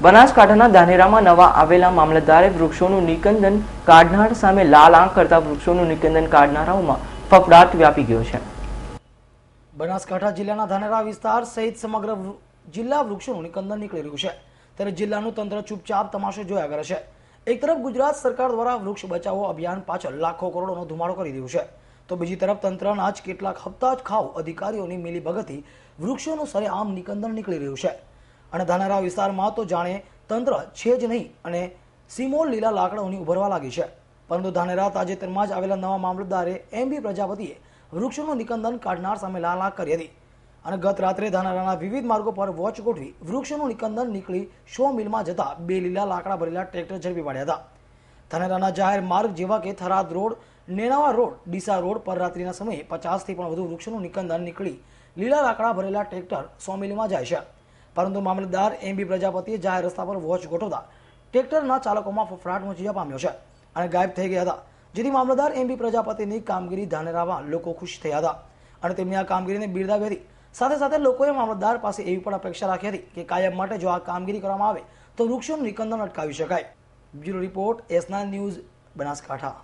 બનાસકાંઠાના ધાનેરામાં નવા આવેલા મામલતદારે વૃક્ષોનું નિકંદન કાઢનાર સામે લાલ આંખ કરતા વૃક્ષોનું નિકંદન કાઢનારાઓમાં ફફડાટ વ્યાપી ગયો છે। બનાસકાંઠા જિલ્લાના ધાનેરા વિસ્તાર સહિત સમગ્ર જિલ્લા વૃક્ષોનું નિકંદન નીકળી રહ્યું છે, ત્યારે જિલ્લાનું તંત્ર ચૂપચાપ તમાશો જોયા કરે છે। એક તરફ ગુજરાત સરકાર દ્વારા વૃક્ષ બચાવો અભિયાન પાછળ લાખો કરોડોનો ધુમાડો કરી રહ્યું છે, તો બીજી તરફ તંત્રના જ કેટલાક હપ્તા જ ખાવ અધિકારીઓની મિલીભગતથી વૃક્ષોનું સરેઆમ નિકંદન નીકળી રહ્યું છે। અને ધાનેરા વિસ્તારમાં તો જાણે તંત્ર છે જ નહીં અને સીમોલ લીલા લાકડાઓની ઉભરવા લાગી છે। પરંતુ ધાનેરા તાજેતરમાં જ આવેલા નવા મામલતદારે MB પ્રજાપતિએ વૃક્ષોનું નિકંદન કાઢનાર સામે લાલ આંખ કરી હતી અને ગત રાત્રે ધાનેરાના વિવિધ માર્ગો પર વોચ ગોઠવી વૃક્ષોનું નિકંદન નીકળી 100 મિલમાં જતા 2 લીલા લાકડા ભરેલા ટ્રેક્ટર ઝડપી પાડ્યા હતા। ધાનેરાના જાહેર માર્ગ જેવા કે Tharad road, Nenava road, Deesa road પર રાત્રિના સમયે 50 થી પણ વધુ વૃક્ષોનું નિકંદન નીકળી લીલા લાકડા ભરેલા ટ્રેક્ટર 100 મિલમાં જાય છે, પરંતુ મામલતદાર MB પ્રજાપતિએ જાહેર રસ્તા પર વોચ ગોઠવતા ટ્રેક્ટરના ચાલકોમાં ફફડાટ મચી જવા પામ્યો છે અને ગાયબ થઈ ગયા હતા, જેથી મામલતદાર MB પ્રજાપતિની કામગીરી ધાનેરામાં લોકો ખુશ થયા હતા અને તેમની આ કામગીરીને બિરદાવી હતી। સાથે સાથે લોકોએ મામલતદાર પાસે એવી પણ અપેક્ષા રાખી હતી કે કાયમ માટે જો આ કામગીરી કરવામાં આવે તો વૃક્ષોનું નિકંદન અટકાવી શકાય। Bureau report S9 news, Banaskantha.